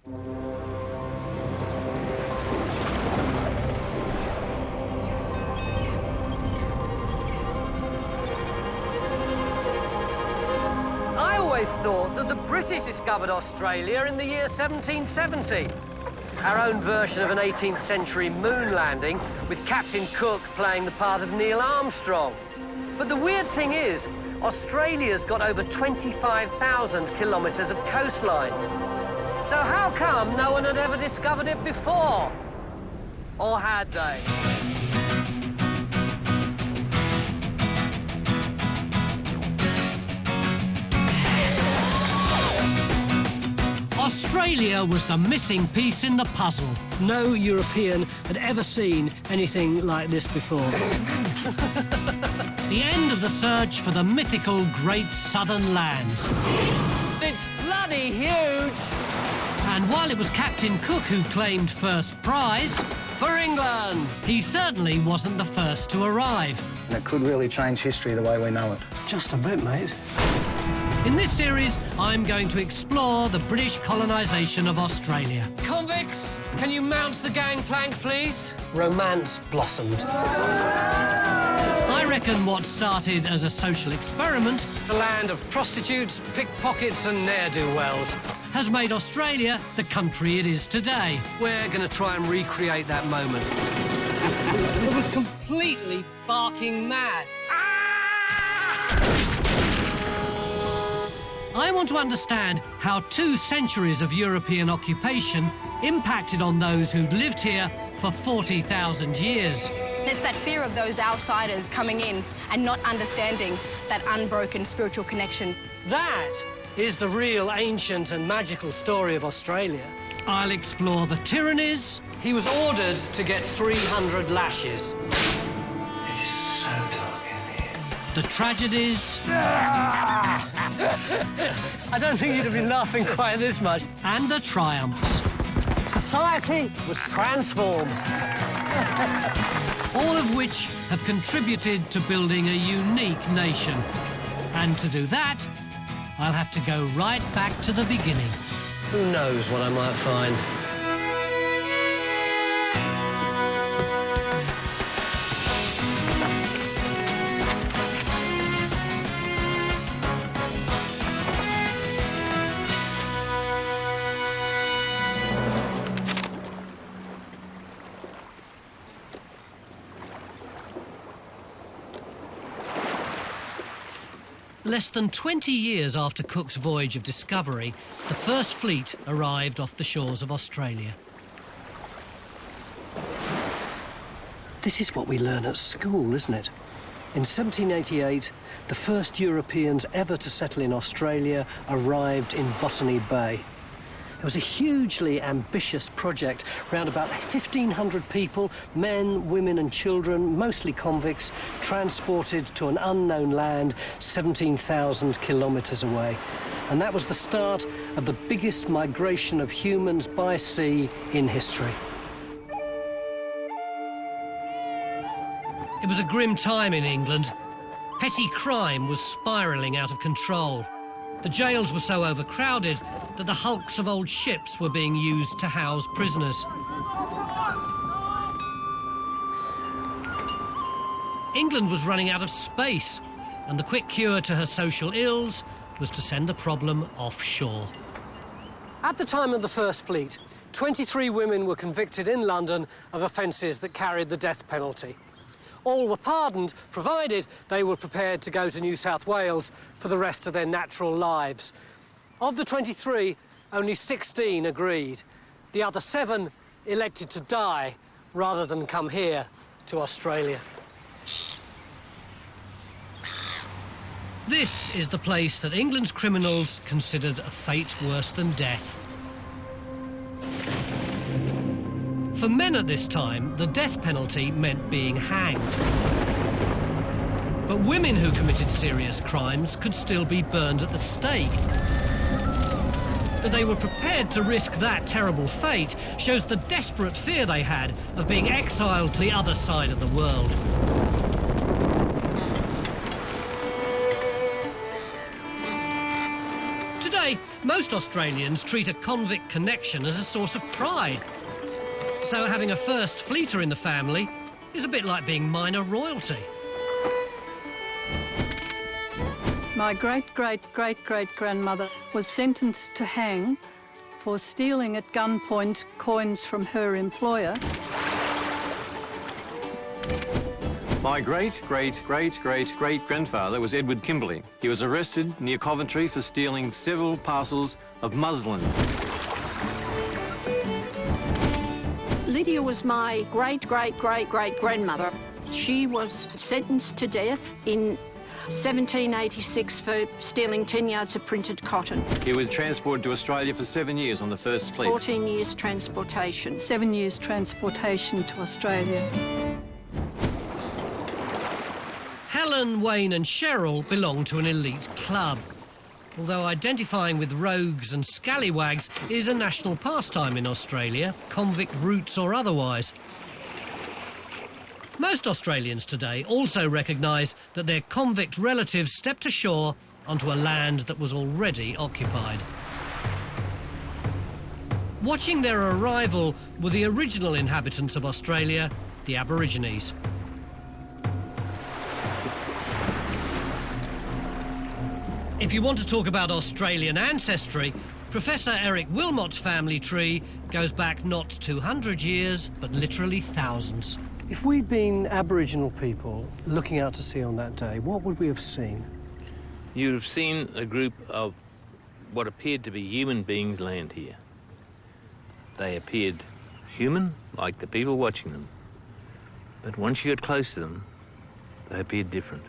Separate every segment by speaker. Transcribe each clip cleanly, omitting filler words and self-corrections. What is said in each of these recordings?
Speaker 1: I always thought that the British discovered Australia in the year 1770. Our own version of an 18th century moon landing, with Captain Cook playing the part of Neil Armstrong. But the weird thing is, Australia's got over 25,000 kilometres of coastline. So how come no one had ever discovered it before? Or had they?
Speaker 2: Australia was the missing piece in the puzzle.
Speaker 3: No European had ever seen anything like this before.
Speaker 2: The end of the search for the mythical Great Southern Land.
Speaker 1: It's bloody huge!
Speaker 2: And while it was Captain Cook who claimed first prize,
Speaker 1: For England!
Speaker 2: he certainly wasn't the first to arrive.
Speaker 4: And it could really change history the way we know it.
Speaker 3: Just a bit, mate.
Speaker 2: In this series, I'm going to explore the British colonisation of Australia.
Speaker 1: Convicts, can you mount the gangplank, please? Romance blossomed.
Speaker 2: I reckon what started as a social experiment
Speaker 1: The land of prostitutes, pickpockets and ne'er-do-wells.
Speaker 2: has made Australia the country it is today.
Speaker 1: We're going to try and recreate that moment. It was completely barking mad.
Speaker 2: I want to understand how 2 centuries of European occupation impacted on those who'd lived here for 40,000 years.
Speaker 5: It's that fear of those outsiders coming in and not understanding that unbroken spiritual connection.
Speaker 1: That is the real ancient and magical story of Australia.
Speaker 2: I'll explore the tyrannies,
Speaker 1: He was ordered to get 300 lashes.
Speaker 6: It is so dark in here.
Speaker 2: the tragedies,
Speaker 1: I don't think you'd have been laughing quite this much.
Speaker 2: and the triumphs,
Speaker 1: Society was transformed.
Speaker 2: all of which have contributed to building a unique nation. And to do that, I'll have to go right back to the beginning.
Speaker 1: Who knows what I might find?
Speaker 2: Less than 20 years after Cook's voyage of discovery, the first fleet arrived off the shores of Australia.
Speaker 3: This is what we learn at school, isn't it? In 1788, the first Europeans ever to settle in Australia arrived in Botany Bay. It was a hugely ambitious project. Around about 1,500 people, men, women and children, mostly convicts, transported to an unknown land 17,000 kilometres away. And that was the start of the biggest migration of humans by sea in history.
Speaker 2: It was a grim time in England. Petty crime was spiralling out of control. The jails were so overcrowded that the hulks of old ships were being used to house prisoners. England was running out of space, and the quick cure to her social ills was to send the problem offshore.
Speaker 1: At the time of the First Fleet, 23 women were convicted in London of offences that carried the death penalty. All were pardoned, provided they were prepared to go to New South Wales for the rest of their natural lives. Of the 23, only 16 agreed. The other 7 elected to die rather than come here to Australia.
Speaker 2: This is the place that England's criminals considered a fate worse than death. For men at this time, the death penalty meant being hanged. But women who committed serious crimes could still be burned at the stake. That they were prepared to risk that terrible fate shows the desperate fear they had of being exiled to the other side of the world. Today, Most Australians treat a convict connection as a source of pride. So having a first fleeter in the family is a bit like being minor royalty.
Speaker 7: My great-great-great-great-grandmother was sentenced to hang for stealing at gunpoint coins from her employer.
Speaker 8: My great-great-great-great-great-grandfather was Edward Kimberley. He was arrested near Coventry for stealing several parcels of muslin.
Speaker 9: Lydia was my great-great-great-great-grandmother. She was sentenced to death in 1786 for stealing 10 yards of printed cotton.
Speaker 8: He was transported to Australia for 7 years on the First Fleet.
Speaker 9: 14 years transportation.
Speaker 7: 7 years transportation to Australia.
Speaker 2: Helen, Wayne and Cheryl belong to an elite club. Although identifying with rogues and scallywags is a national pastime in Australia, convict roots or otherwise. Most Australians today also recognise that their convict relatives stepped ashore onto a land that was already occupied. Watching their arrival were the original inhabitants of Australia, the Aborigines. If you want to talk about Australian ancestry, Professor Eric Wilmot's family tree goes back not 200 years, but literally thousands.
Speaker 3: If we'd been Aboriginal people looking out to sea on that day, what would we have seen?
Speaker 10: You'd have seen a group of what appeared to be human beings land here. They appeared human, like the people watching them. But once you got close to them, they appeared different.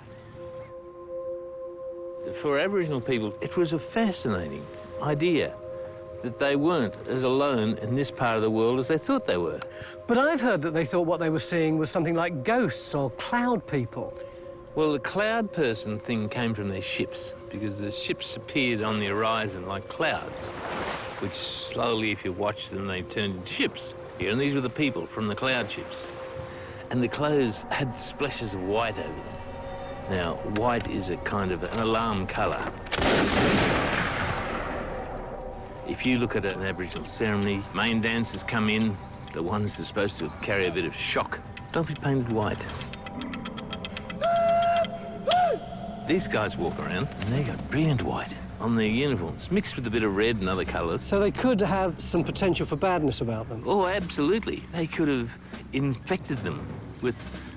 Speaker 10: For Aboriginal people, it was a fascinating idea that they weren't as alone in this part of the world as they thought they were.
Speaker 3: But I've heard that they thought what they were seeing was something like ghosts or cloud people.
Speaker 10: Well, the cloud person thing came from their ships, because the ships appeared on the horizon like clouds, which slowly, if you watch them, they turned into ships. And these were the people from the cloud ships. And the clothes had splashes of white over them. Now, white is a kind of an alarm colour. If you look at an Aboriginal ceremony, main dancers come in, the ones that are supposed to carry a bit of shock, don't be painted white. These guys walk around and they got brilliant white on their uniforms, mixed with a bit of red and other colours.
Speaker 3: So they could have some potential for badness about them.
Speaker 10: Oh, absolutely. They could have infected them with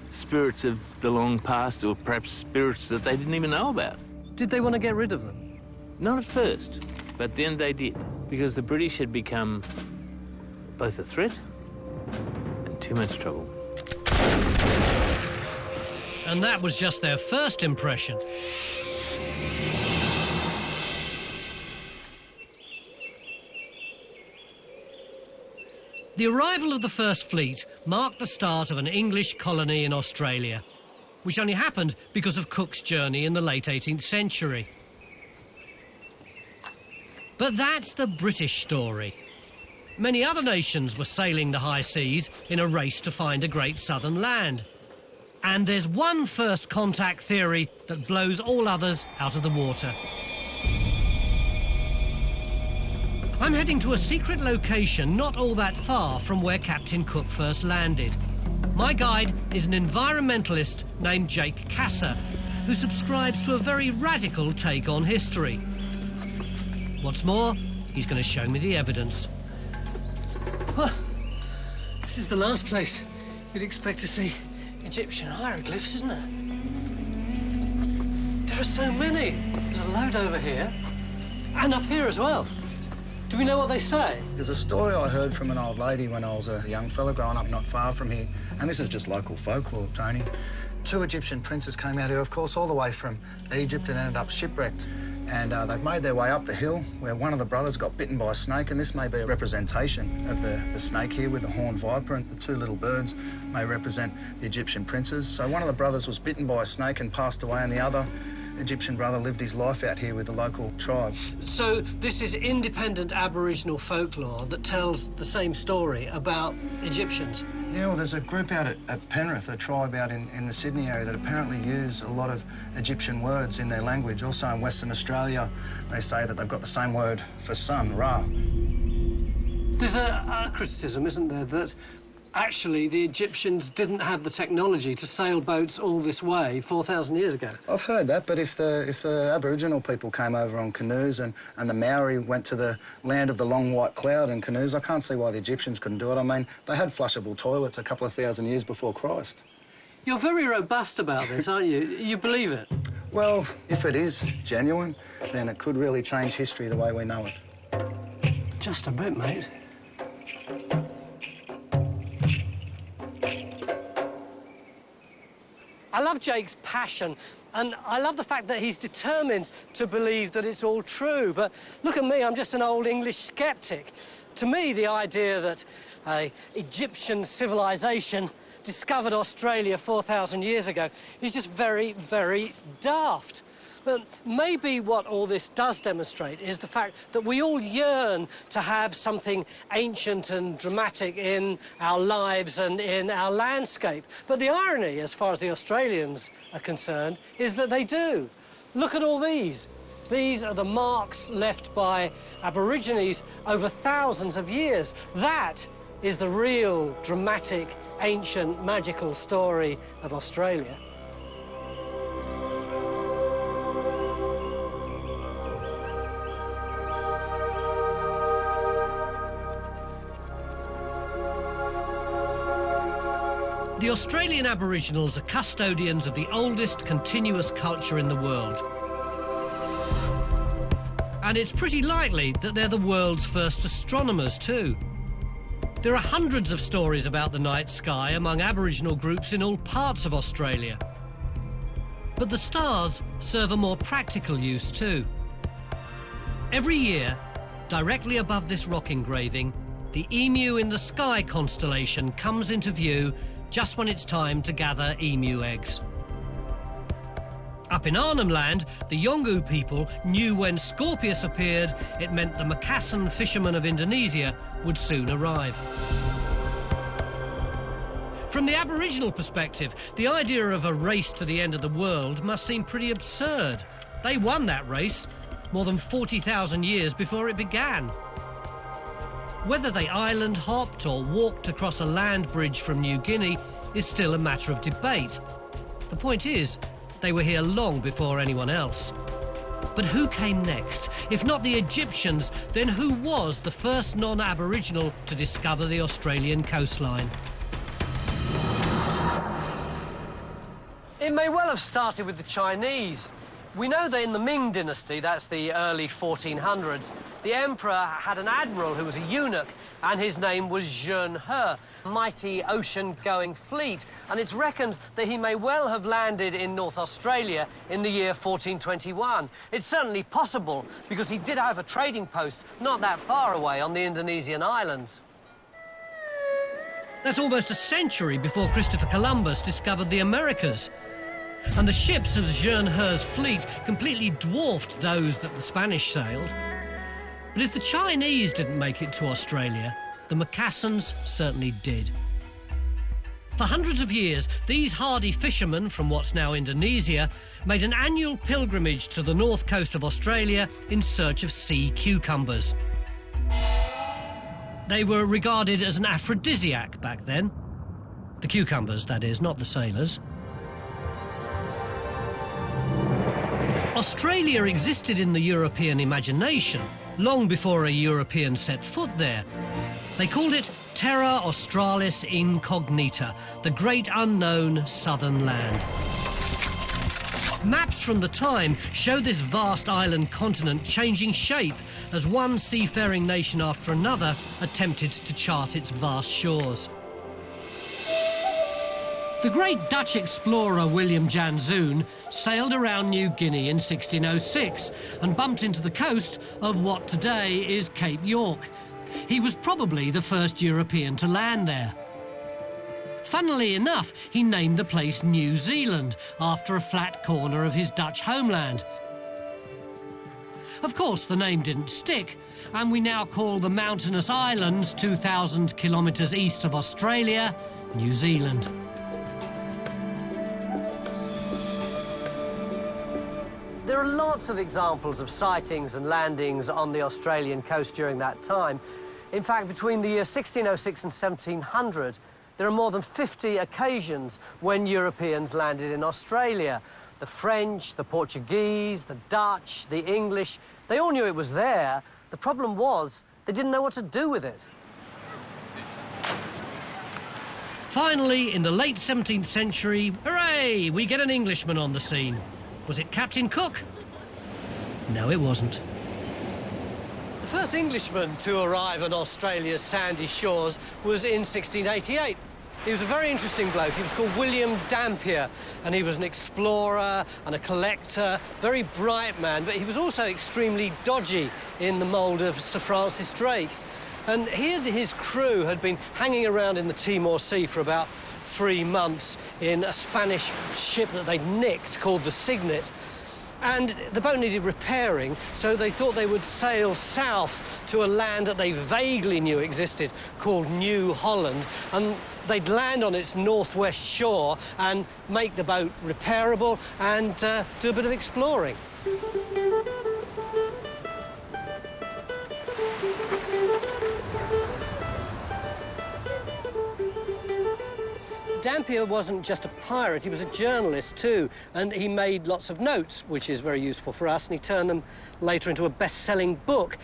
Speaker 10: spirits of the long past, or perhaps spirits that they didn't even know about.
Speaker 3: Did they want to get rid of them?
Speaker 10: Not at first, but then they did, because the British had become both a threat and too much trouble.
Speaker 2: And that was just their first impression. The arrival of the First Fleet marked the start of an English colony in Australia, which only happened because of Cook's journey in the late 18th century. But that's the British story. Many other nations were sailing the high seas in a race to find a great southern land. And there's one first contact theory that blows all others out of the water. I'm heading to a secret location not all that far from where Captain Cook first landed. My guide is an environmentalist named Jake Kasser, who subscribes to a very radical take on history. What's more, he's going to show me the evidence.
Speaker 3: Well, this is the last place you'd expect to see Egyptian hieroglyphs, isn't it? There are so many. There's a load over here, and up here as well. Do we know what they say?
Speaker 4: There's a story I heard from an old lady when I was a young fella growing up not far from here, and this is just local folklore, Tony. 2 Egyptian princes came out here, of course, all the way from Egypt and ended up shipwrecked. And they've made their way up the hill where one of the brothers got bitten by a snake, and this may be a representation of the snake here with the horned viper, and the 2 little birds may represent the Egyptian princes. So one of the brothers was bitten by a snake and passed away, and the other Egyptian brother lived his life out here with the local tribe.
Speaker 3: So this is independent Aboriginal folklore that tells the same story about Egyptians?
Speaker 4: Yeah, well, there's a group out at Penrith, a tribe out in the Sydney area that apparently use a lot of Egyptian words in their language. Also in Western Australia, they say that they've got the same word for sun, Ra.
Speaker 3: There's a criticism, isn't there, that actually the Egyptians didn't have the technology to sail boats all this way 4,000 years ago.
Speaker 4: I've heard that, but if the Aboriginal people came over on canoes and the Maori went to the land of the long white cloud in canoes, I can't see why the Egyptians couldn't do it. I mean, they had flushable toilets a couple of thousand years before Christ.
Speaker 3: You're very robust about this, aren't you? You believe it?
Speaker 4: Well, if it is genuine, then it could really change history the way we know it.
Speaker 3: Just a bit, mate. I love Jake's passion, and I love the fact that he's determined to believe that it's all true. But look at me, I'm just an old English sceptic. To me, the idea that an Egyptian civilization discovered Australia 4,000 years ago is just very, very daft. But maybe what all this does demonstrate is the fact that we all yearn to have something ancient and dramatic in our lives and in our landscape. But the irony, as far as the Australians are concerned, is that they do. Look at all these. These are the marks left by Aborigines over thousands of years. That is the real dramatic, ancient, magical story of Australia.
Speaker 2: The Australian Aboriginals are custodians of the oldest continuous culture in the world. And it's pretty likely that they're the world's first astronomers too. There are hundreds of stories about the night sky among Aboriginal groups in all parts of Australia. But the stars serve a more practical use too. Every year, directly above this rock engraving, the Emu in the Sky constellation comes into view just when it's time to gather emu eggs. Up in Arnhem Land, the Yolngu people knew when Scorpius appeared, it meant the Macassan fishermen of Indonesia would soon arrive. From the Aboriginal perspective, the idea of a race to the end of the world must seem pretty absurd. They won that race more than 40,000 years before it began. Whether they island hopped or walked across a land bridge from New Guinea is still a matter of debate. The point is, they were here long before anyone else. But who came next? If not the Egyptians, then who was the first non-Aboriginal to discover the Australian coastline?
Speaker 3: It may well have started with the Chinese. We know that in the Ming dynasty, that's the early 1400s, the emperor had an admiral who was a eunuch, and his name was Zheng He, a mighty ocean-going fleet. And it's reckoned that he may well have landed in North Australia in the year 1421. It's certainly possible, because he did have a trading post not that far away on the Indonesian islands.
Speaker 2: That's almost a century before Christopher Columbus discovered the Americas. And the ships of Zheng He's fleet completely dwarfed those that the Spanish sailed. But if the Chinese didn't make it to Australia, the Macassans certainly did. For hundreds of years, these hardy fishermen from what's now Indonesia made an annual pilgrimage to the north coast of Australia in search of sea cucumbers. They were regarded as an aphrodisiac back then. The cucumbers, that is, not the sailors. Australia existed in the European imagination long before a European set foot there. They called it Terra Australis Incognita, the great unknown southern land. Maps from the time show this vast island continent changing shape as one seafaring nation after another attempted to chart its vast shores. The great Dutch explorer William Jan Zoon sailed around New Guinea in 1606 and bumped into the coast of what today is Cape York. He was probably the first European to land there. Funnily enough, he named the place New Zealand after a flat corner of his Dutch homeland. Of course, the name didn't stick, and we now call the mountainous islands 2,000 kilometres east of Australia New Zealand.
Speaker 1: There are lots of examples of sightings and landings on the Australian coast during that time. In fact, between the year 1606 and 1700, there are more than 50 occasions when Europeans landed in Australia. The French, the Portuguese, the Dutch, the English, they all knew it was there. The problem was they didn't know what to do with it.
Speaker 2: Finally, in the late 17th century, hooray, we get an Englishman on the scene. Was it Captain Cook? No, it wasn't.
Speaker 1: The first Englishman to arrive on Australia's sandy shores was in 1688. He was a very interesting bloke. He was called William Dampier, and he was an explorer and a collector, very bright man, but he was also extremely dodgy in the mould of Sir Francis Drake. And he and his crew had been hanging around in the Timor Sea for about 3 months in a Spanish ship that they'd nicked called the Signet. And the boat needed repairing, so they thought they would sail south to a land that they vaguely knew existed called New Holland, and they'd land on its northwest shore and make the boat repairable and do a bit of exploring. Dampier wasn't just a pirate, he was a journalist too, and he made lots of notes, which is very useful for us, and he turned them later into a best-selling book.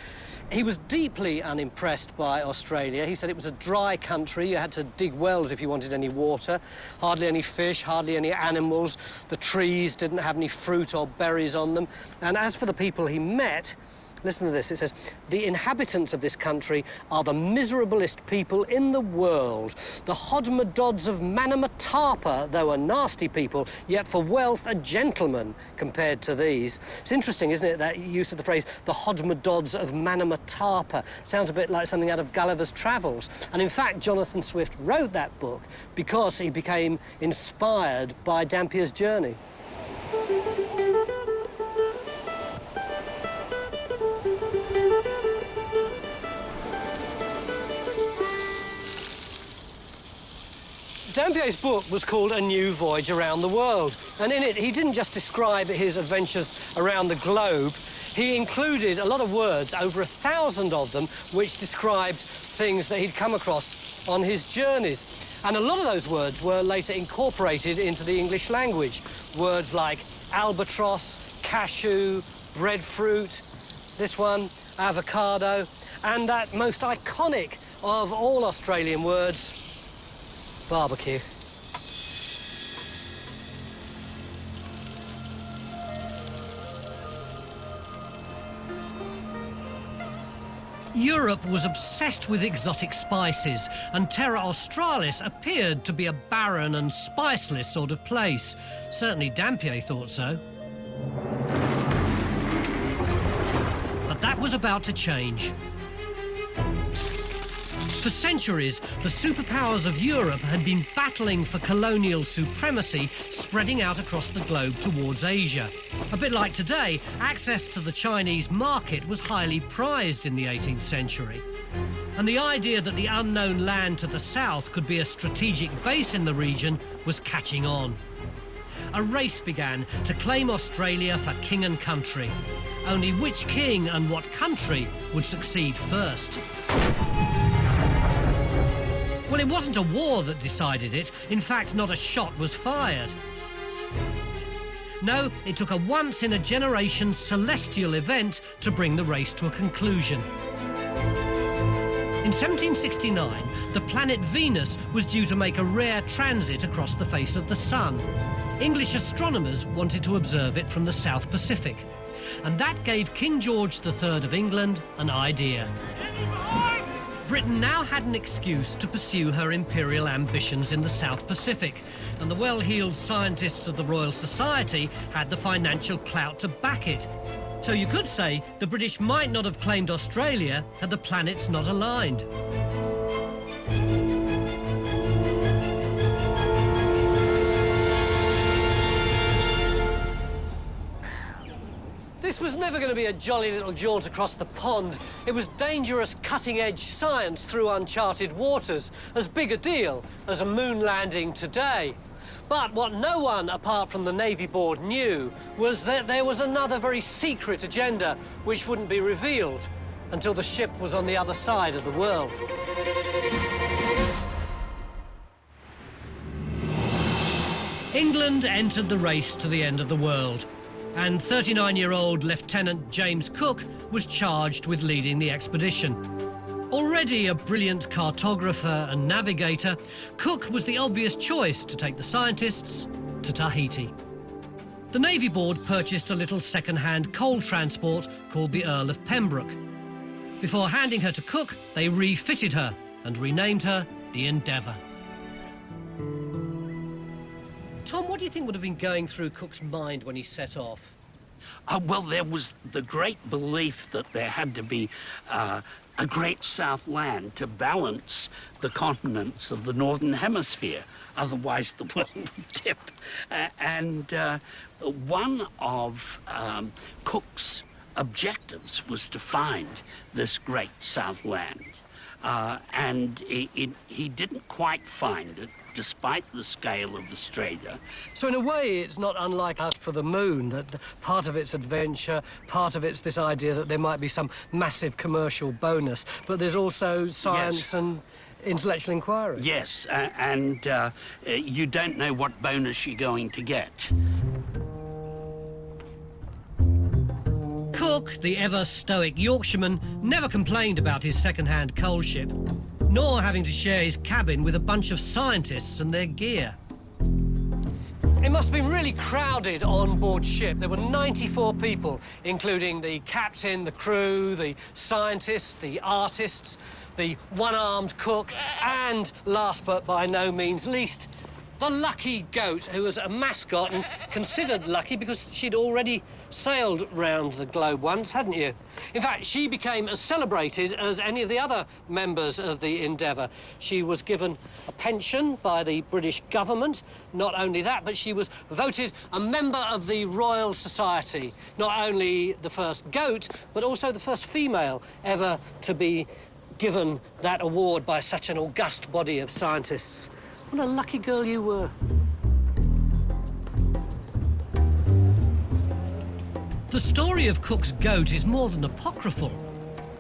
Speaker 1: He was deeply unimpressed by Australia. He said it was a dry country, you had to dig wells if you wanted any water, hardly any fish, hardly any animals, the trees didn't have any fruit or berries on them, and as for the people he met, listen to this, it says, the inhabitants of this country are the miserablest people in the world. The Hodmadods of Manamatapa, though a nasty people, yet for wealth a gentleman compared to these. It's interesting, isn't it, that use of the phrase, the Hodmadods of Manamatapa. Sounds a bit like something out of Gulliver's Travels. And in fact, Jonathan Swift wrote that book because he became inspired by Dampier's journey. Dampier's book was called A New Voyage Around the World, and in it he didn't just describe his adventures around the globe, he included a lot of words, over 1,000 of them, which described things that he'd come across on his journeys. And a lot of those words were later incorporated into the English language. Words like albatross, cashew, breadfruit, this one, avocado, and that most iconic of all Australian words, barbecue.
Speaker 2: Europe was obsessed with exotic spices, and Terra Australis appeared to be a barren and spiceless sort of place. Certainly Dampier thought so. But that was about to change. For centuries, the superpowers of Europe had been battling for colonial supremacy, spreading out across the globe towards Asia. A bit like today, access to the Chinese market was highly prized in the 18th century. And the idea that the unknown land to the south could be a strategic base in the region was catching on. A race began to claim Australia for king and country. Only which king and what country would succeed first? Well, it wasn't a war that decided it. In fact, not a shot was fired. No, it took a once-in-a-generation celestial event to bring the race to a conclusion. In 1769, the planet Venus was due to make a rare transit across the face of the Sun. English astronomers wanted to observe it from the South Pacific, and that gave King George III of England an idea. Britain now had an excuse to pursue her imperial ambitions in the South Pacific, and the well-heeled scientists of the Royal Society had the financial clout to back it. So you could say the British might not have claimed Australia had the planets not aligned.
Speaker 1: This
Speaker 2: This was never going to be a jolly little jaunt across the pond. It was dangerous, cutting-edge science through uncharted waters, as big a deal as a moon landing today. But what no one, apart from the Navy Board, knew was that there was another very secret agenda which wouldn't be revealed until the ship was on the other side of the world. England entered the race to the end of the world, and 39-year-old Lieutenant James Cook was charged with leading the expedition. Already a brilliant cartographer and navigator, Cook was the obvious choice to take the scientists to Tahiti. The Navy Board purchased a little second-hand coal transport called the Earl of Pembroke. Before handing her to Cook, they refitted her and renamed her the Endeavour. Tom, what do you think would have been going through Cook's mind when he set off?
Speaker 11: Well, there was the great belief that there had to be a great south land to balance the continents of the northern hemisphere. Otherwise, the world would tip. One of Cook's objectives was to find this great south land. And he didn't quite find it, despite the scale of Australia.
Speaker 2: So in a way, it's not unlike Us for the Moon, that part of it's adventure, part of it's this idea that there might be some massive commercial bonus, but there's also science and intellectual inquiry.
Speaker 11: Yes, and you don't know what bonus you're going to get.
Speaker 2: Cook, the ever-stoic Yorkshireman, never complained about his second-hand coal ship, nor having to share his cabin with a bunch of scientists and their gear. It must have been really crowded on board ship. There were 94 people, including the captain, the crew, the scientists, the artists, the one-armed cook, and, last but by no means least, the lucky goat, who was a mascot and considered lucky because she'd already sailed round the globe once, hadn't you? In fact, she became as celebrated as any of the other members of the Endeavour. She was given a pension by the British government. Not only that, but she was voted a member of the Royal Society. Not only the first goat, but also the first female ever to be given that award by such an august body of scientists. What a lucky girl you were. The story of Cook's goat is more than apocryphal.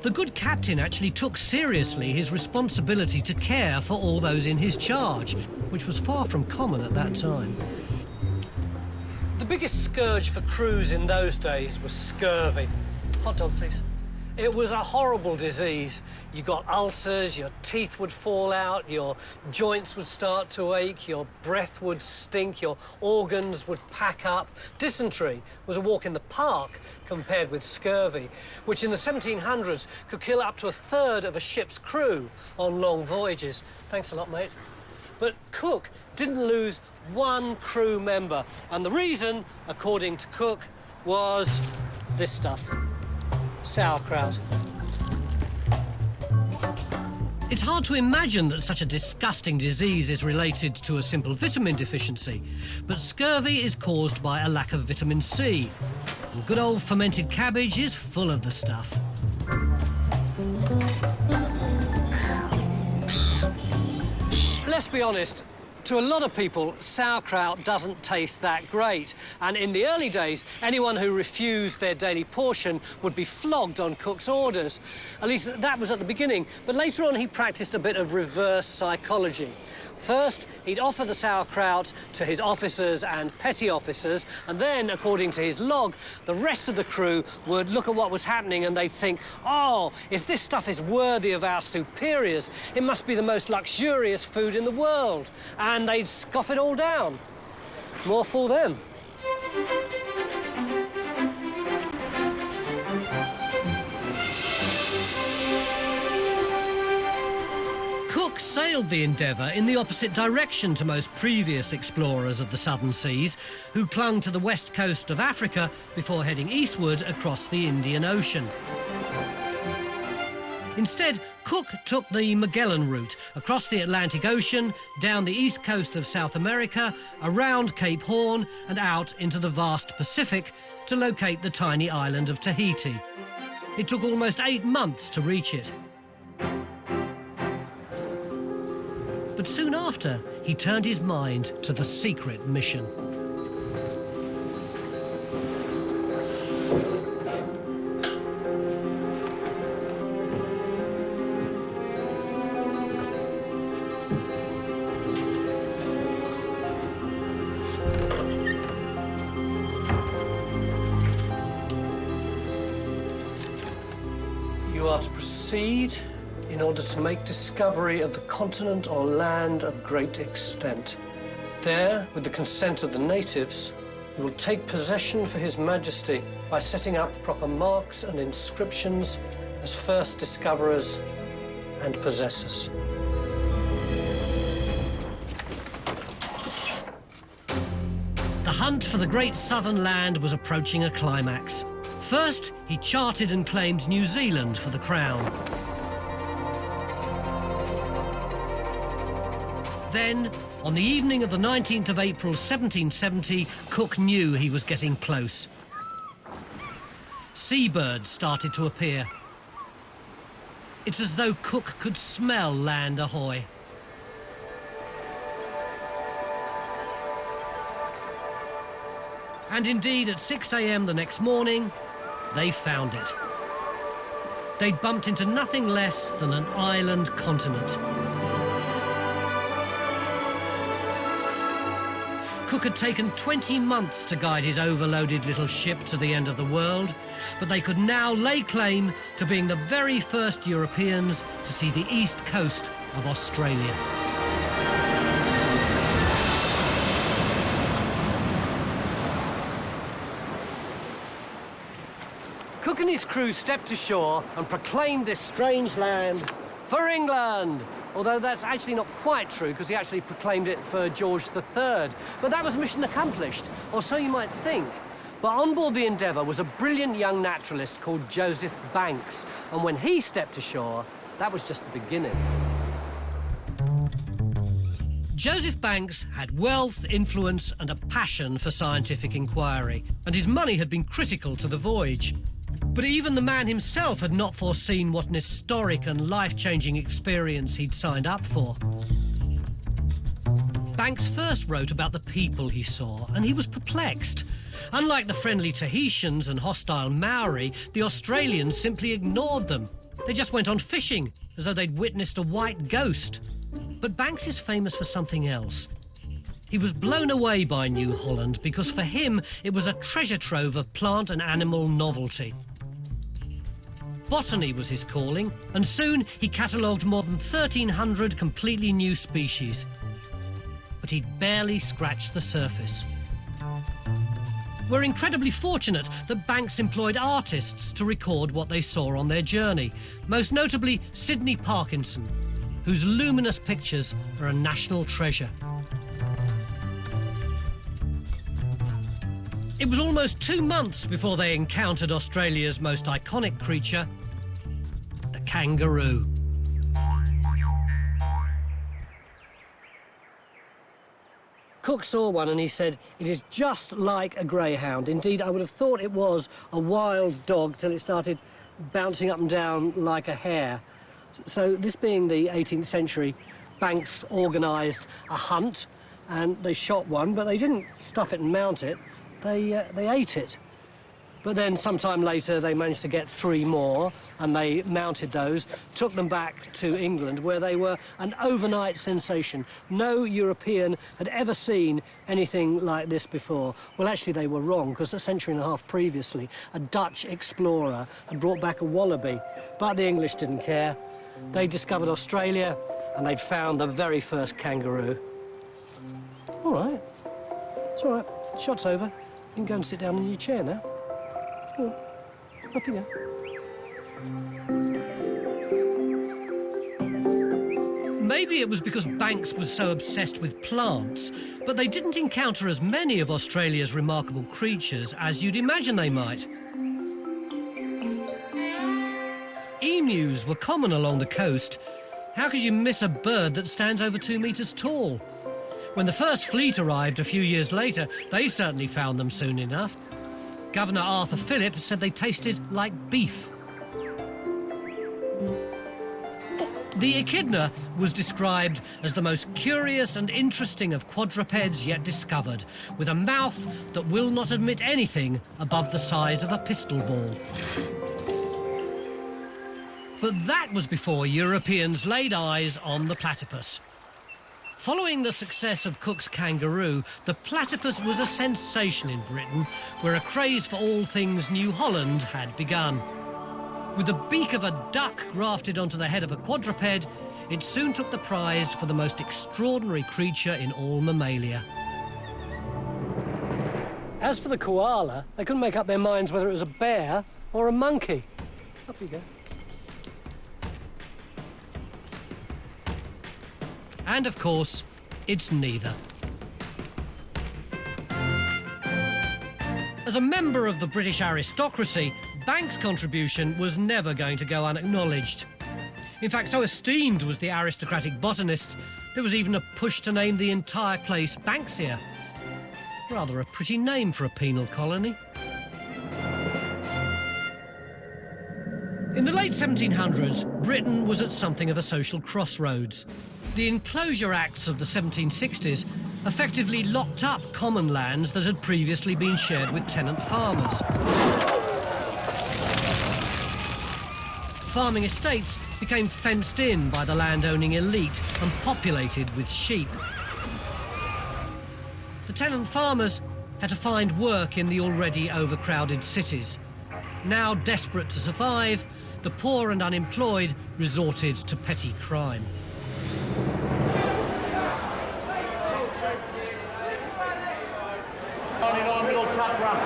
Speaker 2: The good captain actually took seriously his responsibility to care for all those in his charge, which was far from common at that time. The biggest scourge for crews in those days was scurvy. Hot dog, please. It was a horrible disease. You got ulcers, your teeth would fall out, your joints would start to ache, your breath would stink, your organs would pack up. Dysentery was a walk in the park compared with scurvy, which in the 1700s could kill up to a third of a ship's crew on long voyages. Thanks a lot, mate. But Cook didn't lose one crew member, and the reason, according to Cook, was this stuff. Sauerkraut. It's hard to imagine that such a disgusting disease is related to a simple vitamin deficiency, but scurvy is caused by a lack of vitamin C. And good old fermented cabbage is full of the stuff. Let's be honest. To a lot of people, sauerkraut doesn't taste that great. And in the early days, anyone who refused their daily portion would be flogged on Cook's orders. At least that was at the beginning. But later on, he practiced a bit of reverse psychology. First, he'd offer the sauerkraut to his officers and petty officers, and then, according to his log, the rest of the crew would look at what was happening and they'd think, oh, if this stuff is worthy of our superiors, it must be the most luxurious food in the world. And they'd scoff it all down. More for them. Cook sailed the Endeavour in the opposite direction to most previous explorers of the southern seas, who clung to the west coast of Africa before heading eastward across the Indian Ocean. Instead, Cook took the Magellan route across the Atlantic Ocean, down the east coast of South America, around Cape Horn and out into the vast Pacific to locate the tiny island of Tahiti. It took almost 8 months to reach it. But soon after, he turned his mind to the secret mission.
Speaker 3: You are to proceed in order to make discovery of the continent or land of great extent. There, with the consent of the natives, you will take possession for His Majesty by setting up proper marks and inscriptions as first discoverers and possessors.
Speaker 2: The hunt for the great southern land was approaching a climax. First, he charted and claimed New Zealand for the crown. Then, on the evening of the 19th of April 1770, Cook knew he was getting close. Seabirds started to appear. It's as though Cook could smell land ahoy. And indeed, at 6 a.m. the next morning, they found it. They'd bumped into nothing less than an island continent. Cook had taken 20 months to guide his overloaded little ship to the end of the world, but they could now lay claim to being the very first Europeans to see the east coast of Australia.
Speaker 3: Cook and his crew stepped ashore and proclaimed this strange land for England. Although that's actually not quite true, because he actually proclaimed it for George III. But that was mission accomplished, or so you might think. But on board the Endeavour was a brilliant young naturalist called Joseph Banks. And when he stepped ashore, that was just the beginning.
Speaker 2: Joseph Banks had wealth, influence and a passion for scientific inquiry, and his money had been critical to the voyage. But even the man himself had not foreseen what an historic and life-changing experience he'd signed up for. Banks first wrote about the people he saw, and he was perplexed. Unlike the friendly Tahitians and hostile Maori, the Australians simply ignored them. They just went on fishing, as though they'd witnessed a white ghost. But Banks is famous for something else. He was blown away by New Holland because for him it was a treasure trove of plant and animal novelty. Botany was his calling, and soon he catalogued more than 1,300 completely new species. But he'd barely scratched the surface. We're incredibly fortunate that Banks employed artists to record what they saw on their journey, most notably Sidney Parkinson, whose luminous pictures are a national treasure. It was almost 2 months before they encountered Australia's most iconic creature, the kangaroo.
Speaker 3: Cook saw one and he said, "It is just like a greyhound. Indeed, I would have thought it was a wild dog till it started bouncing up and down like a hare." So this being the 18th century, Banks organised a hunt and they shot one, but they didn't stuff it and mount it. They ate it. But then sometime later they managed to get 3 more and they mounted those, took them back to England where they were an overnight sensation. No European had ever seen anything like this before. Well, actually they were wrong, because a century and a half previously a Dutch explorer had brought back a wallaby. But the English didn't care. They discovered Australia and they'd found the very first kangaroo. All right. It's all right. Shot's over. You can go and sit down in your chair now. Go on. Off you go.
Speaker 2: Maybe it was because Banks was so obsessed with plants, but they didn't encounter as many of Australia's remarkable creatures as you'd imagine they might. emus were common along the coast, how could you miss a bird that stands over 2 metres tall? When the first fleet arrived a few years later, they certainly found them soon enough. Governor Arthur Phillip said they tasted like beef. The echidna was described as the most curious and interesting of quadrupeds yet discovered, with a mouth that will not admit anything above the size of a pistol ball. But that was before Europeans laid eyes on the platypus. Following the success of Cook's kangaroo, the platypus was a sensation in Britain, where a craze for all things New Holland had begun. With the beak of a duck grafted onto the head of a quadruped, it soon took the prize for the most extraordinary creature in all mammalia.
Speaker 3: As for the koala, they couldn't make up their minds whether it was a bear or a monkey. Up you go.
Speaker 2: And of course, it's neither. As a member of the British aristocracy, Banks' contribution was never going to go unacknowledged. In fact, so esteemed was the aristocratic botanist, there was even a push to name the entire place Banksia. Rather a pretty name for a penal colony. In the late 1700s, Britain was at something of a social crossroads. The Enclosure Acts of the 1760s effectively locked up common lands that had previously been shared with tenant farmers. Farming estates became fenced in by the landowning elite and populated with sheep. The tenant farmers had to find work in the already overcrowded cities. Now desperate to survive, the poor and unemployed resorted to petty crime.
Speaker 12: Middle cut run.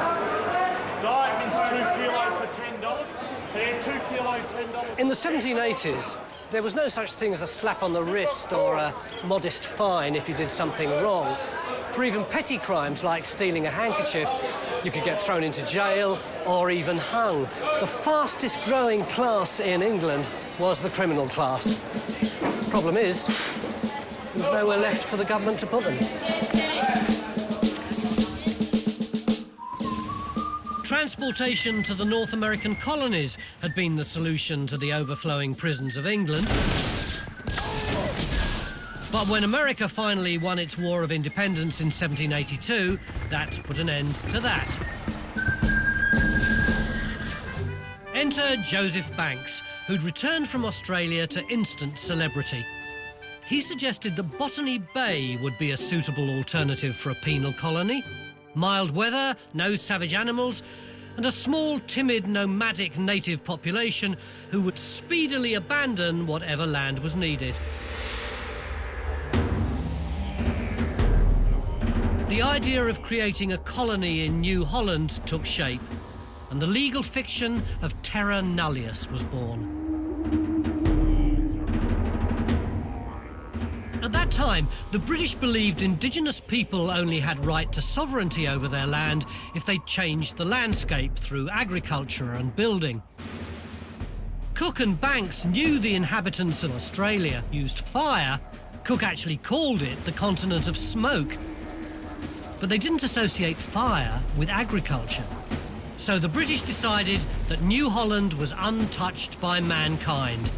Speaker 12: Diet means 2 kilo for $10. There, 2 kilo, $10.
Speaker 3: In the 1780s, there was no such thing as a slap on the wrist or a modest fine if you did something wrong. For even petty crimes like stealing a handkerchief, you could get thrown into jail or even hung. The fastest growing class in England was the criminal class. Problem is, there was nowhere left for the government to put them.
Speaker 2: Transportation to the North American colonies had been the solution to the overflowing prisons of England. But when America finally won its War of Independence in 1782, that put an end to that. Enter Joseph Banks, who'd returned from Australia to instant celebrity. He suggested that Botany Bay would be a suitable alternative for a penal colony. Mild weather, no savage animals, and a small, timid, nomadic native population who would speedily abandon whatever land was needed. The idea of creating a colony in New Holland took shape, and the legal fiction of Terra Nullius was born. At that time, the British believed indigenous people only had right to sovereignty over their land if they changed the landscape through agriculture and building. Cook and Banks knew the inhabitants of Australia used fire. Cook actually called it the continent of smoke. But they didn't associate fire with agriculture. So the British decided that New Holland was untouched by mankind,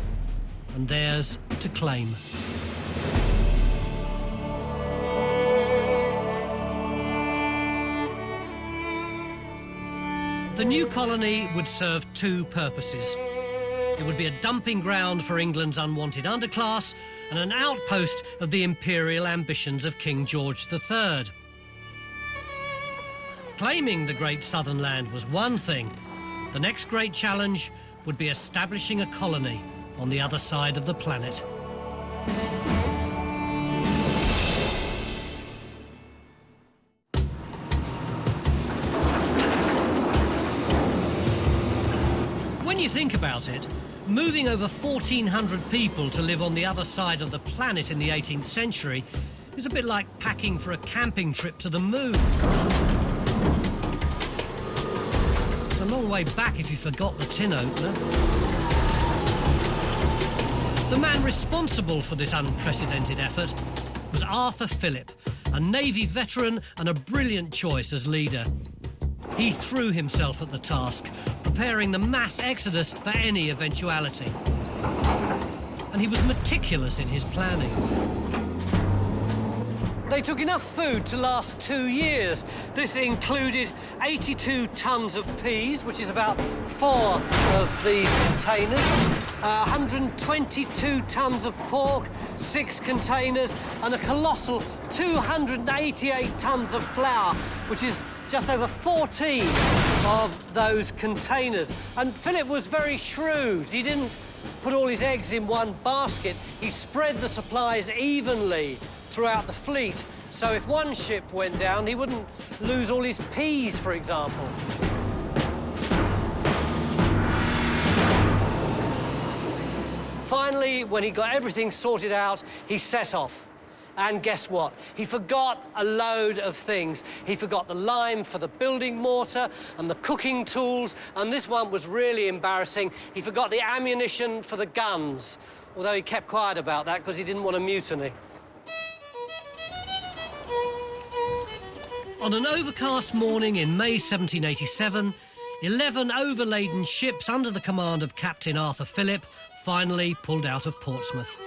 Speaker 2: and theirs to claim. The new colony would serve two purposes. It would be a dumping ground for England's unwanted underclass and an outpost of the imperial ambitions of King George III. Claiming the great southern land was one thing. The next great challenge would be establishing a colony on the other side of the planet. When you think about it, moving over 1,400 people to live on the other side of the planet in the 18th century is a bit like packing for a camping trip to the moon. It's a long way back if you forgot the tin opener. The man responsible for this unprecedented effort was Arthur Phillip, a Navy veteran and a brilliant choice as leader. He threw himself at the task, preparing the mass exodus for any eventuality. And he was meticulous in his planning.
Speaker 3: They took enough food to last 2 years. This included 82 tons of peas, which is about 4 of these containers, 122 tons of pork, 6 containers, and a colossal 288 tons of flour, which is just over 14 of those containers. And Philip was very shrewd. He didn't put all his eggs in one basket. He spread the supplies evenly throughout the fleet, so if one ship went down, he wouldn't lose all his peas, for example. Finally, when he got everything sorted out, he set off. And guess what? He forgot a load of things. He forgot the lime for the building mortar and the cooking tools, and this one was really embarrassing. He forgot the ammunition for the guns, although he kept quiet about that because he didn't want a mutiny.
Speaker 2: On an overcast morning in May 1787, 11 overladen ships under the command of Captain Arthur Phillip finally pulled out of Portsmouth.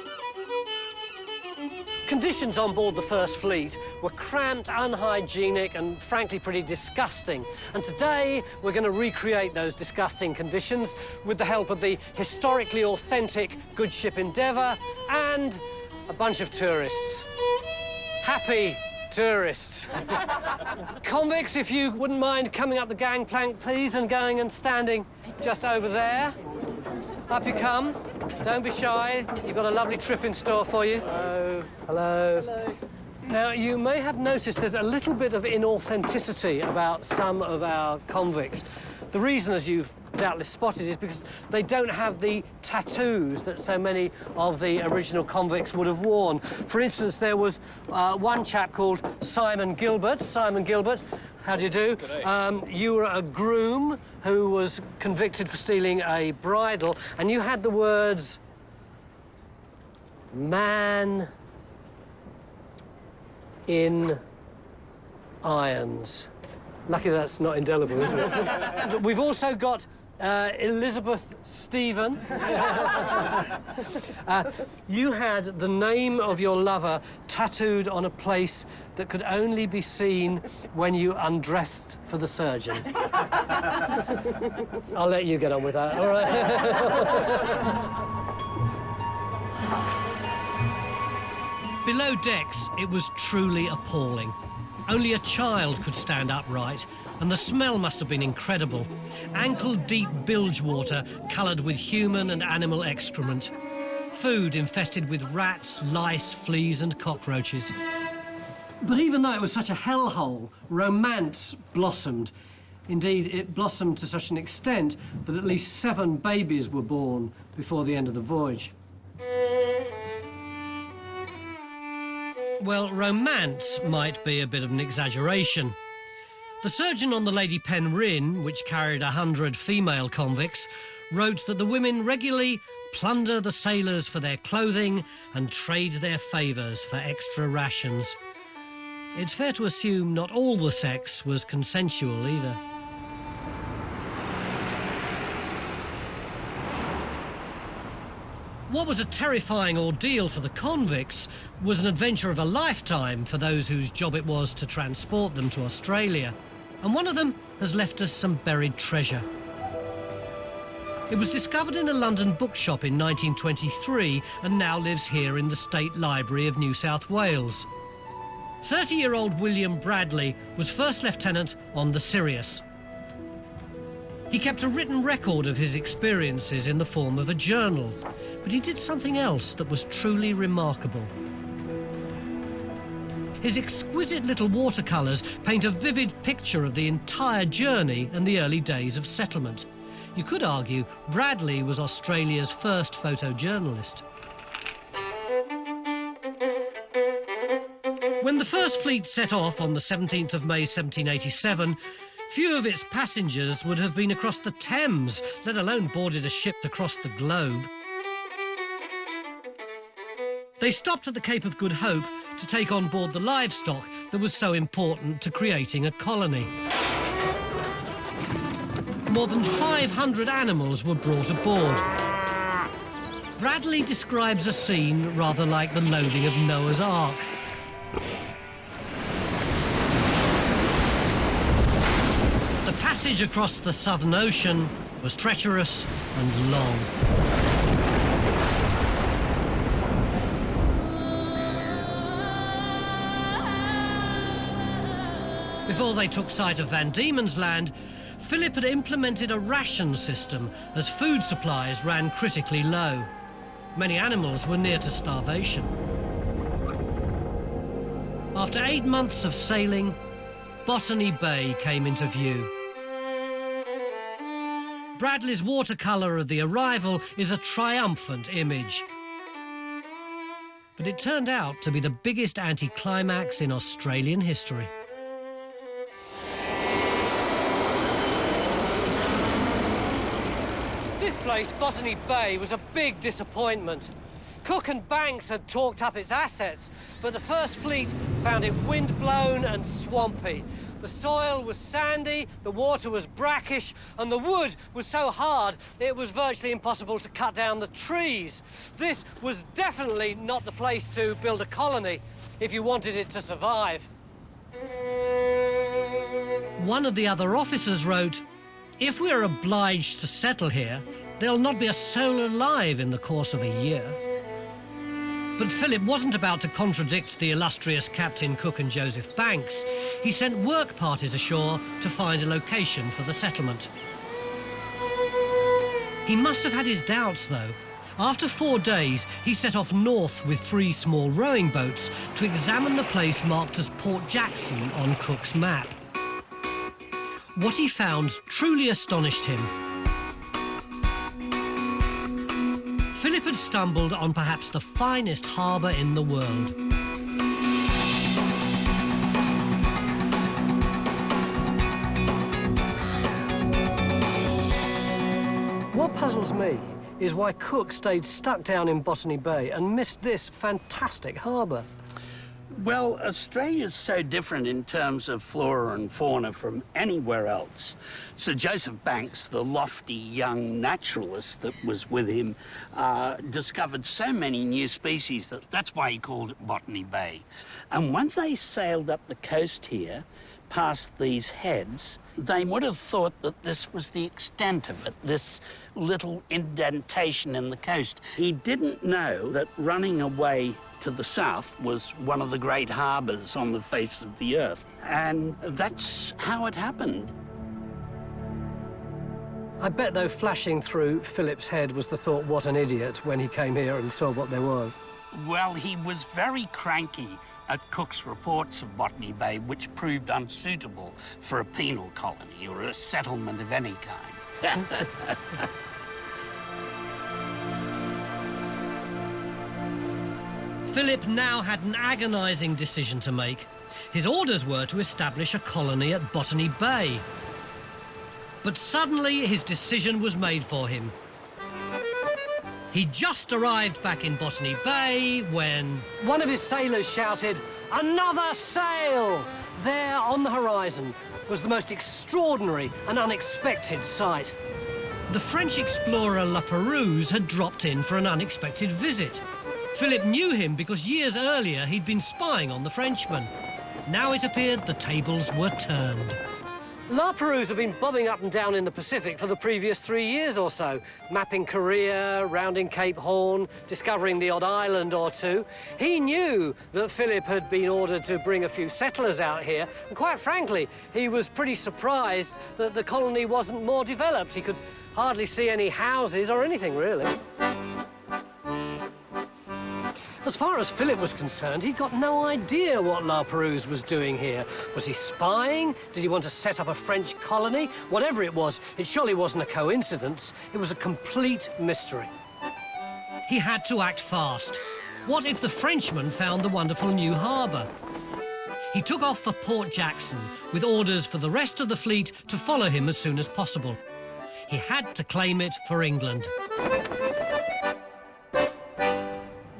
Speaker 3: Conditions on board the First Fleet were cramped, unhygienic and frankly pretty disgusting. And today we're going to recreate those disgusting conditions with the help of the historically authentic Good Ship Endeavour and a bunch of tourists. Happy tourists. Convicts, if you wouldn't mind coming up the gangplank, please, and going and standing just over there. Up you come. Don't be shy. You've got a lovely trip in store for you. Hello. Hello. Hello. Now, you may have noticed there's a little bit of inauthenticity about some of our convicts. The reason, as you've doubtless spotted, is because they don't have the tattoos that so many of the original convicts would have worn. For instance, there was one chap called Simon Gilbert. Simon Gilbert, how do you do? You were a groom who was convicted for stealing a bridle, and you had the words "man in irons." Lucky that's not indelible, isn't it? We've also got Elizabeth Stephen. You had the name of your lover tattooed on a place that could only be seen when you undressed for the surgeon. I'll let you get on with that, all right?
Speaker 2: Below decks, it was truly appalling. Only a child could stand upright, and the smell must have been incredible. Ankle-deep bilge water coloured with human and animal excrement. Food infested with rats, lice, fleas and cockroaches.
Speaker 3: But even though it was such a hellhole, romance blossomed. Indeed, it blossomed to such an extent that at least 7 babies were born before the end of the voyage.
Speaker 2: Well, romance might be a bit of an exaggeration. The surgeon on the Lady Penrhyn, which carried 100 female convicts, wrote that the women regularly plunder the sailors for their clothing and trade their favours for extra rations. It's fair to assume not all the sex was consensual either. What was a terrifying ordeal for the convicts was an adventure of a lifetime for those whose job it was to transport them to Australia. And one of them has left us some buried treasure. It was discovered in a London bookshop in 1923 and now lives here in the State Library of New South Wales. 30-year-old William Bradley was first lieutenant on the Sirius. He kept a written record of his experiences in the form of a journal, but he did something else that was truly remarkable. His exquisite little watercolours paint a vivid picture of the entire journey and the early days of settlement. You could argue Bradley was Australia's first photojournalist. When the First Fleet set off on the 17th of May 1787, few of its passengers would have been across the Thames, let alone boarded a ship across the globe. They stopped at the Cape of Good Hope to take on board the livestock that was so important to creating a colony. More than 500 animals were brought aboard. Bradley describes a scene rather like the loading of Noah's Ark. The passage across the Southern Ocean was treacherous and long. Before they took sight of Van Diemen's Land, Philip had implemented a ration system as food supplies ran critically low. Many animals were near to starvation. After 8 months of sailing, Botany Bay came into view. Bradley's watercolour of the arrival is a triumphant image. But it turned out to be the biggest anticlimax in Australian history.
Speaker 1: This place, Botany Bay, was a big disappointment. Cook and Banks had talked up its assets, but the First Fleet found it windblown and swampy. The soil was sandy, the water was brackish, and the wood was so hard it was virtually impossible to cut down the trees. This was definitely not the place to build a colony if you wanted it to survive.
Speaker 2: One of the other officers wrote, "If we are obliged to settle here, there'll not be a soul alive in the course of a year." But Philip wasn't about to contradict the illustrious Captain Cook and Joseph Banks. He sent work parties ashore to find a location for the settlement. He must have had his doubts, though. After 4 days, he set off north with 3 small rowing boats to examine the place marked as Port Jackson on Cook's map. What he found truly astonished him. Philip had stumbled on perhaps the finest harbour in the world.
Speaker 3: What puzzles me is why Cook stayed stuck down in Botany Bay and missed this fantastic harbour.
Speaker 11: Well, Australia's so different in terms of flora and fauna from anywhere else. Sir Joseph Banks, the lofty young naturalist that was with him, discovered so many new species that's why he called it Botany Bay. And when they sailed up the coast here, past these heads, they would have thought that this was the extent of it, this little indentation in the coast. He didn't know that running away to the south was one of the great harbours on the face of the earth. And that's how it happened.
Speaker 3: I bet, though, flashing through Philip's head was the thought, what an idiot, when he came here and saw what there was.
Speaker 11: Well, he was very cranky at Cook's reports of Botany Bay, which proved unsuitable for a penal colony or a settlement of any kind.
Speaker 2: Philip now had an agonising decision to make. His orders were to establish a colony at Botany Bay. But suddenly his decision was made for him. He just arrived back in Botany Bay when
Speaker 3: one of his sailors shouted, "Another sail!" There on the horizon was the most extraordinary and unexpected sight.
Speaker 2: The French explorer La Perouse had dropped in for an unexpected visit. Philip knew him because years earlier he'd been spying on the Frenchman. Now it appeared the tables were turned.
Speaker 1: La Perouse had been bobbing up and down in the Pacific for the previous 3 years or so, mapping Korea, rounding Cape Horn, discovering the odd island or two. He knew that Philip had been ordered to bring a few settlers out here, and quite frankly, he was pretty surprised that the colony wasn't more developed. He could hardly see any houses or anything, really. As far as Philip was concerned, he'd got no idea what La Perouse was doing here. Was he spying? Did he want to set up a French colony? Whatever it was, it surely wasn't a coincidence. It was a complete mystery.
Speaker 2: He had to act fast. What if the Frenchman found the wonderful new harbour? He took off for Port Jackson with orders for the rest of the fleet to follow him as soon as possible. He had to claim it for England.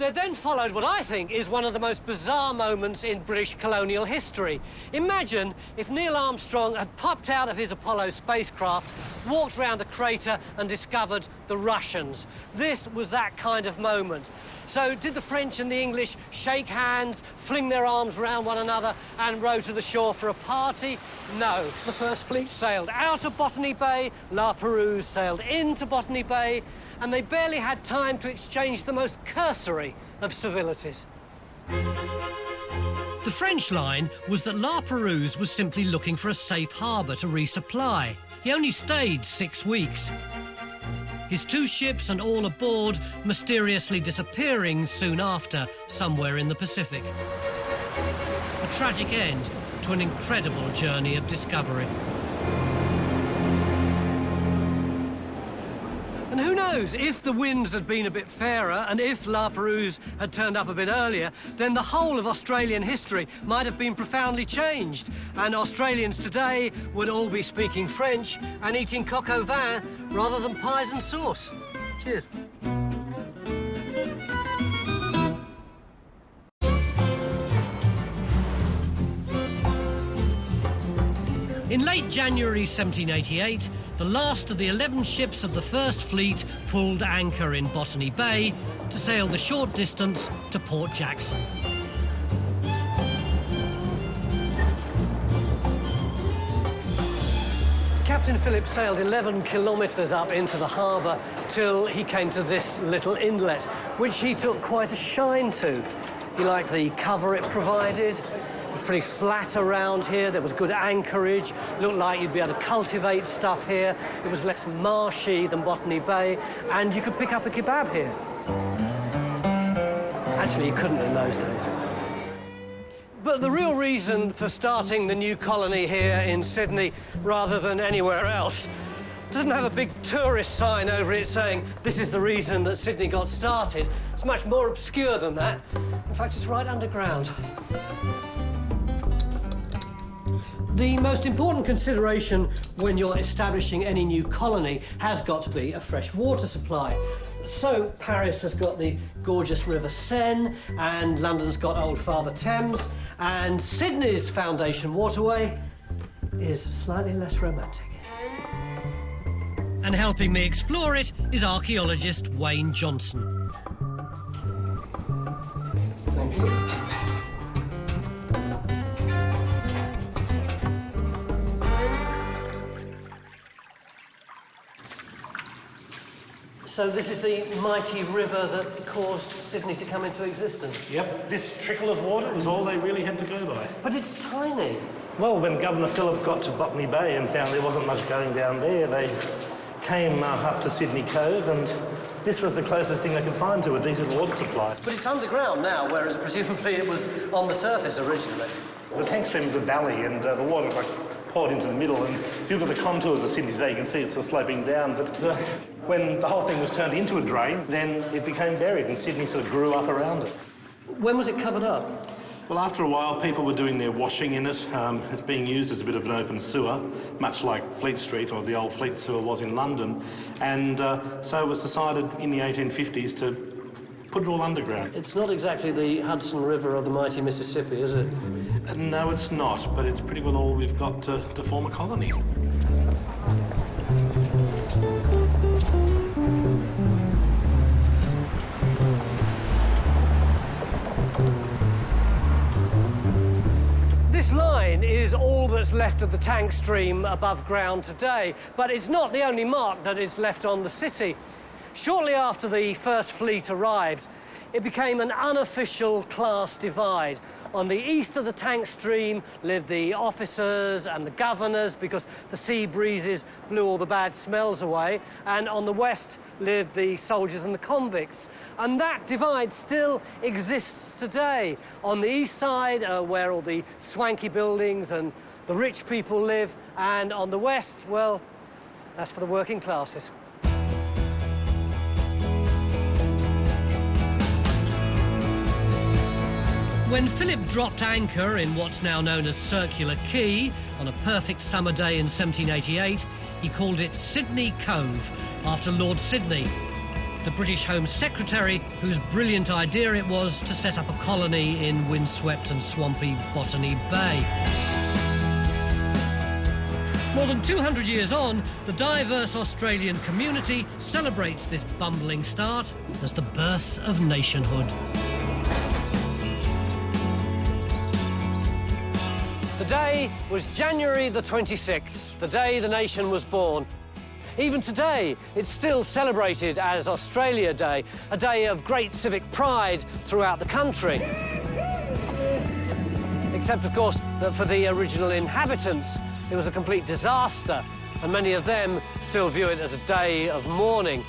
Speaker 1: There then followed what I think is one of the most bizarre moments in British colonial history. Imagine if Neil Armstrong had popped out of his Apollo spacecraft, walked round a crater and discovered the Russians. This was that kind of moment. So did the French and the English shake hands, fling their arms around one another and row to the shore for a party? No. The First Fleet sailed out of Botany Bay, La Perouse sailed into Botany Bay, and they barely had time to exchange the most cursory of civilities.
Speaker 2: The French line was that La Perouse was simply looking for a safe harbour to resupply. He only stayed 6 weeks. His 2 ships and all aboard mysteriously disappearing soon after, somewhere in the Pacific. A tragic end to an incredible journey of discovery.
Speaker 1: And who knows, if the winds had been a bit fairer and if La Perouse had turned up a bit earlier, then the whole of Australian history might have been profoundly changed. And Australians today would all be speaking French and eating coq au vin rather than pies and sauce. Cheers.
Speaker 2: In late January 1788, the last of the 11 ships of the First Fleet pulled anchor in Botany Bay to sail the short distance to Port Jackson.
Speaker 1: Captain Phillips sailed 11 kilometres up into the harbour till he came to this little inlet, which he took quite a shine to. He liked the cover it provided. It was pretty flat around here, there was good anchorage, looked like you'd be able to cultivate stuff here. It was less marshy than Botany Bay, and you could pick up a kebab here. Actually, you couldn't in those days. But the real reason for starting the new colony here in Sydney rather than anywhere else doesn't have a big tourist sign over it saying this is the reason that Sydney got started. It's much more obscure than that. In fact, it's right underground. The most important consideration when you're establishing any new colony has got to be a fresh water supply. So Paris has got the gorgeous River Seine, and London's got Old Father Thames, and Sydney's foundation waterway is slightly less romantic.
Speaker 2: And helping me explore it is archaeologist Wayne Johnson.
Speaker 1: Thank you. So this is the mighty river that caused Sydney to come into existence?
Speaker 12: Yep, this trickle of water was all they really had to go by.
Speaker 1: But it's tiny.
Speaker 12: Well, when Governor Phillip got to Botany Bay and found there wasn't much going down there, they came up to Sydney Cove, and this was the closest thing they could find to a decent water supply.
Speaker 1: But it's underground now, whereas presumably it was on the surface originally.
Speaker 12: The tank stream is a valley, and the water like poured into the middle, and if you look at the contours of Sydney today, you can see it's sort of sloping down. But when the whole thing was turned into a drain, then it became buried, and Sydney sort of grew up around it.
Speaker 1: When was it covered up?
Speaker 12: Well, after a while, people were doing their washing in it. It's being used as a bit of an open sewer, much like Fleet Street or the old Fleet sewer was in London. And so it was decided in the 1850s to put it all underground.
Speaker 1: It's not exactly the Hudson River or the mighty Mississippi, is it?
Speaker 12: No, it's not, but it's pretty well all we've got to form a colony.
Speaker 1: This line is all that's left of the tank stream above ground today, but it's not the only mark that is left on the city. Shortly after the First Fleet arrived, it became an unofficial class divide. On the east of the tank stream lived the officers and the governors because the sea breezes blew all the bad smells away, and on the west lived the soldiers and the convicts. And that divide still exists today. On the east side, where all the swanky buildings and the rich people live, and on the west, well, that's for the working classes.
Speaker 2: When Philip dropped anchor in what's now known as Circular Quay on a perfect summer day in 1788, he called it Sydney Cove, after Lord Sydney. the British Home Secretary, whose brilliant idea it was to set up a colony in windswept and swampy Botany Bay. More than 200 years on, the diverse Australian community celebrates this bumbling start as the birth of nationhood.
Speaker 1: The day was January the 26th, the day the nation was born. Even today, it's still celebrated as Australia Day, a day of great civic pride throughout the country. Except, of course, that for the original inhabitants, it was a complete disaster, and many of them still view it as a day of mourning.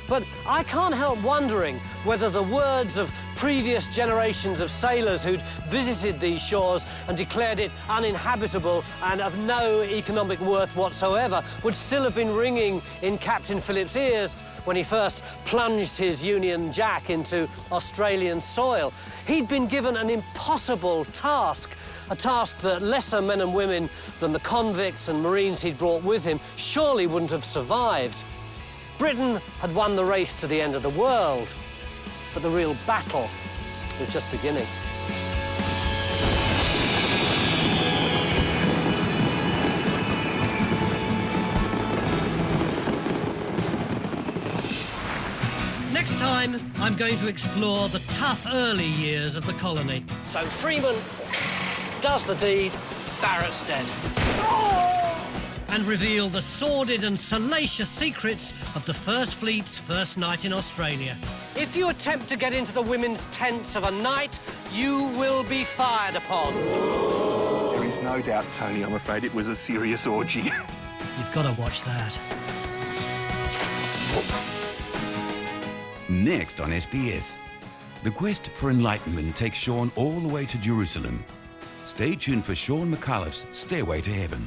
Speaker 1: But I can't help wondering whether the words of previous generations of sailors who'd visited these shores and declared it uninhabitable and of no economic worth whatsoever would still have been ringing in Captain Phillip's ears when he first plunged his Union Jack into Australian soil. He'd been given an impossible task, a task that lesser men and women than the convicts and Marines he'd brought with him surely wouldn't have survived. Britain had won the race to the end of the world, but the real battle was just beginning.
Speaker 2: Next time, I'm going to explore the tough early years of the colony.
Speaker 1: So Freeman does the deed, Barrett's dead.
Speaker 2: And reveal the sordid and salacious secrets of the First Fleet's first night in Australia.
Speaker 1: If you attempt to get into the women's tents of a night, you will be fired upon.
Speaker 13: There is no doubt, Tony, I'm afraid it was a serious orgy.
Speaker 2: You've got to watch that.
Speaker 14: Next on SBS, the quest for enlightenment takes Sean all the way to Jerusalem. Stay tuned for Sean McAuliffe's Stairway to Heaven.